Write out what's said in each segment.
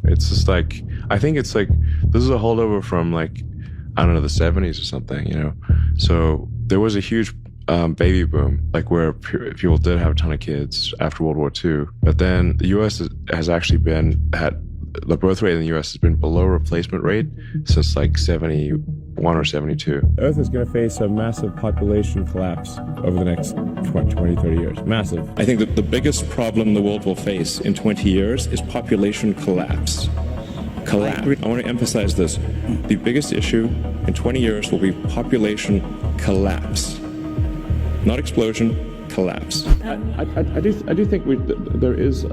It's just like, I think it's like, this is a holdover from like, I don't know, the 70s or something, you know? So there was a huge baby boom, like where people did have a ton of kids after World War II. But then the US has actually the birth rate in the US has been below replacement rate since like 71 or 72. Earth is going to face a massive population collapse over the next 20, 30 years. Massive. I think that the biggest problem the world will face in 20 years is population collapse. I want to emphasize this. The biggest issue in 20 years will be population collapse. Not explosion, collapse. I do think there is, I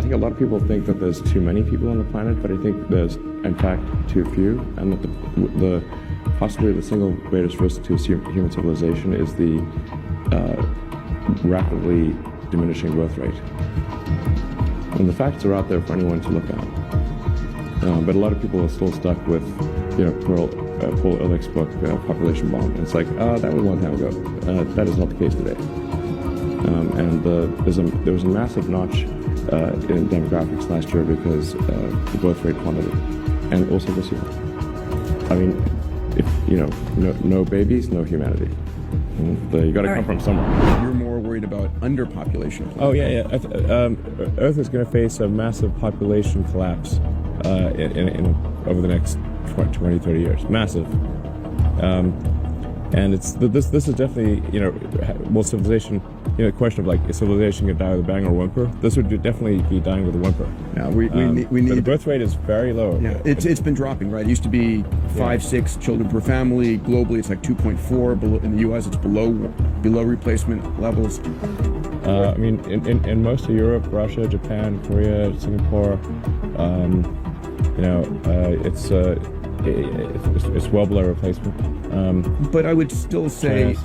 think a lot of people think that there's too many people on the planet, but I think there's, in fact, too few, and that possibly the single greatest risk to human civilization is the rapidly diminishing birth rate. And the facts are out there for anyone to look at. But a lot of people are still stuck with, Paul Ehrlich's book, Population Bomb. And it's like, that was a long time ago. That is not the case today. And there was a massive notch in demographics last year because the birth rate plummeted, and also this year. I mean, no babies, no humanity. You got to come from somewhere. You're more worried about underpopulation. Oh yeah. Earth is going to face a massive population collapse over the next 20, 30 years. Massive. And this is definitely, will civilization, the question of like, is civilization going to die with a bang or a whimper? This would definitely be dying with a whimper. Now we need. The birth rate is very low. Yeah, it's been dropping, right? It used to be 5-6 children per family. Globally, it's like 2.4. In the U.S., it's below replacement levels. I mean, in most of Europe, Russia, Japan, Korea, Singapore, it's well below replacement. But I would still say,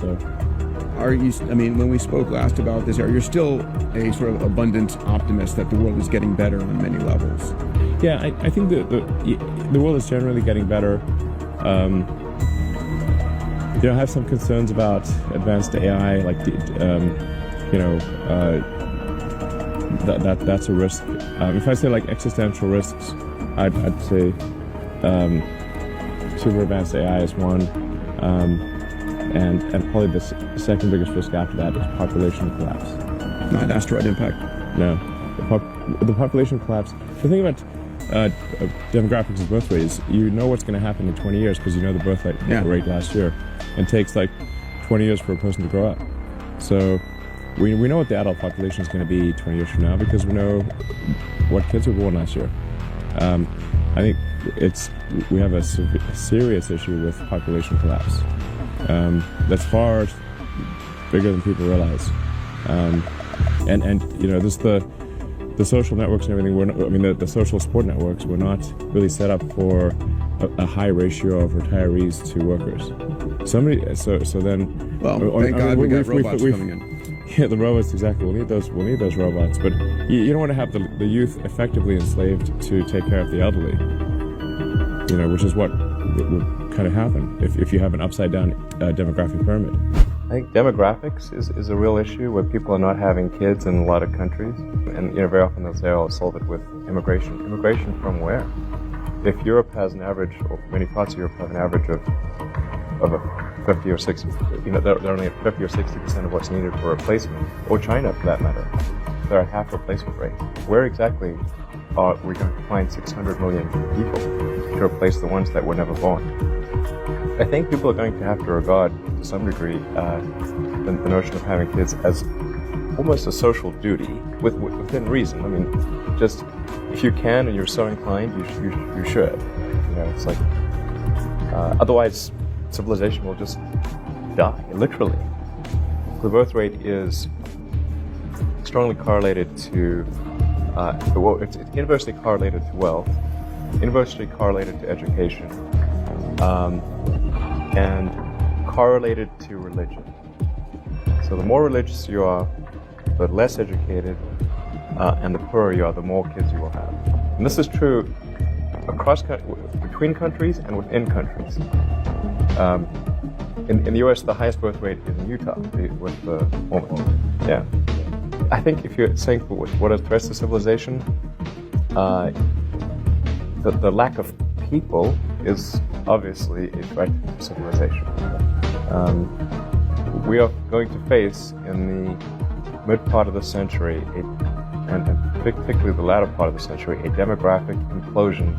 when we spoke last about this, you're still a sort of abundant optimist that the world is getting better on many levels. Yeah, I think the world is generally getting better. I have some concerns about advanced AI, like that's a risk. If I say like existential risks, I'd say super advanced AI is one, and probably the second biggest risk after that is population collapse. Not asteroid impact. No, the population collapse. The thing about demographics of birth rate is you know what's going to happen in 20 years because you know the birth rate last year. It takes like 20 years for a person to grow up. So we know what the adult population is going to be 20 years from now because we know what kids were born last year. I think we have a serious issue with population collapse. That's far bigger than people realize. This the social networks and everything. The social support networks were not really set up for a high ratio of retirees to workers. So then. Well, thank God we got robots coming in. Yeah, the robots, exactly. We'll need those robots, but you don't want to have the youth effectively enslaved to take care of the elderly. Which is what will kind of happen if you have an upside down demographic pyramid. I think demographics is a real issue where people are not having kids in a lot of countries, and very often they'll say, "Oh, solve it with immigration." Immigration from where? If Europe has an average, or many parts of Europe have an average of a 50 or 60, they're only at 50 or 60% of what's needed for replacement, or China for that matter. They're at half replacement rate. Where exactly are we going to find 600 million people to replace the ones that were never born? I think people are going to have to regard, to some degree, the notion of having kids as almost a social duty within reason. I mean, just if you can and you're so inclined, you should. It's like otherwise civilization will just die, literally. The birth rate is strongly correlated to it's inversely correlated to wealth, inversely correlated to education, and correlated to religion. So the more religious you are, the less educated, and the poorer you are, the more kids you will have. And this is true between countries and within countries. In the US, the highest birth rate is in Utah with the Mormons. Yeah. I think if you're saying what are threats to civilization, the lack of people is obviously a threat to civilization. We are going to face in the mid part of the century, and particularly the latter part of the century, a demographic implosion,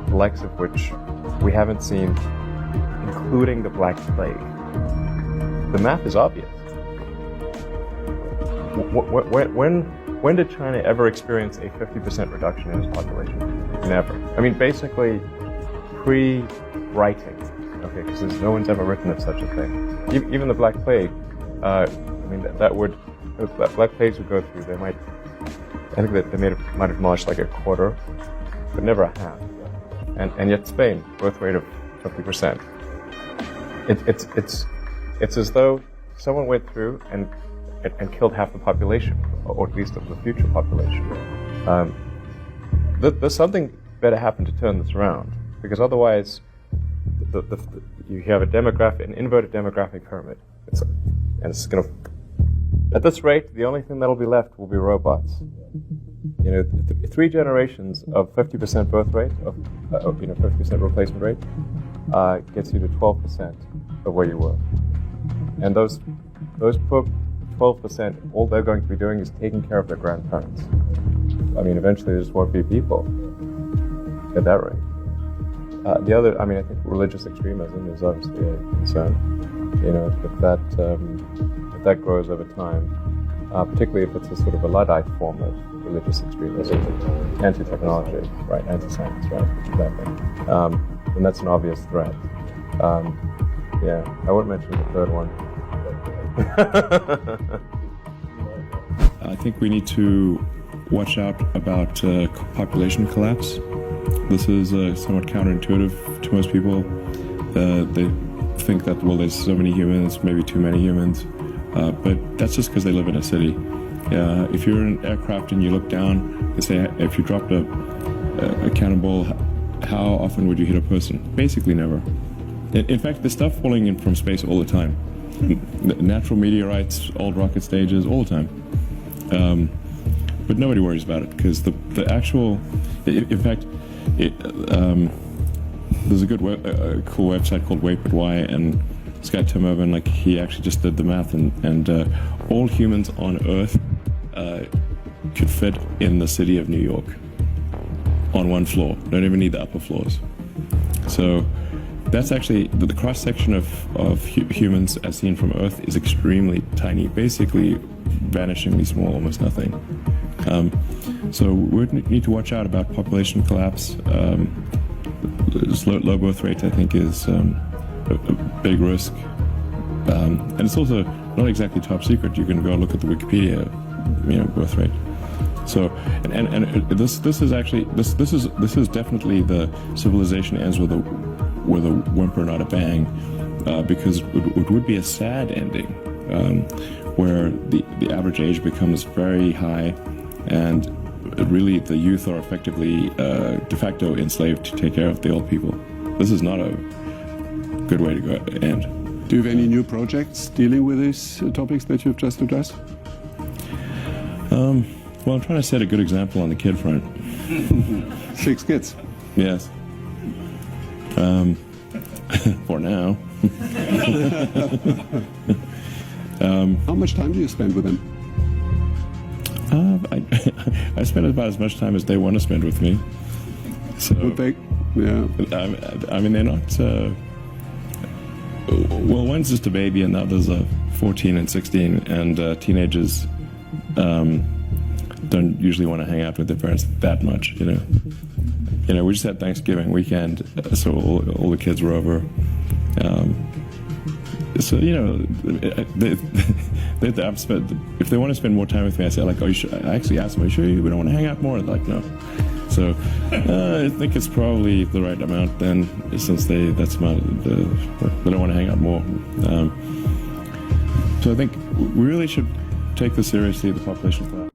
the likes of which we haven't seen, including the Black Plague. The math is obvious. When did China ever experience a 50% reduction in its population? Never. I mean, basically, pre-writing. Okay, because no one's ever written of such a thing. Even the Black Plague. I mean, Black Plagues would go through. I think that they might have demolished like a quarter, but never a half. And yet Spain, birth rate of 50%. It's as though someone went through and killed half the population, or at least of the future population. There's something better happen to turn this around, because otherwise, you have an inverted demographic pyramid, and it's going to. At this rate, the only thing that'll be left will be robots. 3 generations of 50% birth rate, of 50% replacement rate, gets you to 12% of where you were. And those poor 12%, all they're going to be doing is taking care of their grandparents. I mean, eventually there just won't be people at that rate. The other, I think religious extremism is obviously a concern. If that grows over time, particularly if it's a sort of a Luddite form of religious extremism, anti-technology, right, anti-science, right, exactly. Then that's an obvious threat. I won't mention the third one. I think we need to watch out about population collapse. This is somewhat counterintuitive to most people. They think that, well, there's so many humans, maybe too many humans, but that's just because they live in a city. If you're in an aircraft and you look down and say, if you dropped a cannonball, how often would you hit a person? Basically never. In fact, there's stuff falling in from space all the time. Natural meteorites, old rocket stages, all the time. But nobody worries about it, because the actual, in fact, there's a good cool website called Wait But Why, and this guy Tim Urban, he actually just did the math, and all humans on Earth could fit in the city of New York on one floor. Don't even need the upper floors. So that's actually, the cross-section of humans as seen from Earth is extremely tiny, basically vanishingly small, almost nothing. So we need to watch out about population collapse. Low birth rate, I think, is a big risk. And it's also not exactly top secret. You can go look at the Wikipedia, birth rate. So, and this is actually this is definitely the civilization ends with a whimper, not a bang, because it would be a sad ending, where the average age becomes very high, and really the youth are effectively de facto enslaved to take care of the old people. This is not a good way to go end. Do you have any new projects dealing with these topics that you've just addressed? Well, I'm trying to set a good example on the kid front. 6 kids. Yes. For now. How much time do you spend with them? I spend about as much time as they want to spend with me. So, yeah. They're not. Well, one's just a baby, and the other's 14 and 16, and teenagers don't usually want to hang out with their parents that much. We just had Thanksgiving weekend, so all the kids were over. So if they want to spend more time with me, I say, I actually ask them, "Are you sure we don't want to hang out more?" They're like, "No." So I think it's probably the right amount then, since they don't want to hang out more. So I think we really should take this seriously, the population collapse.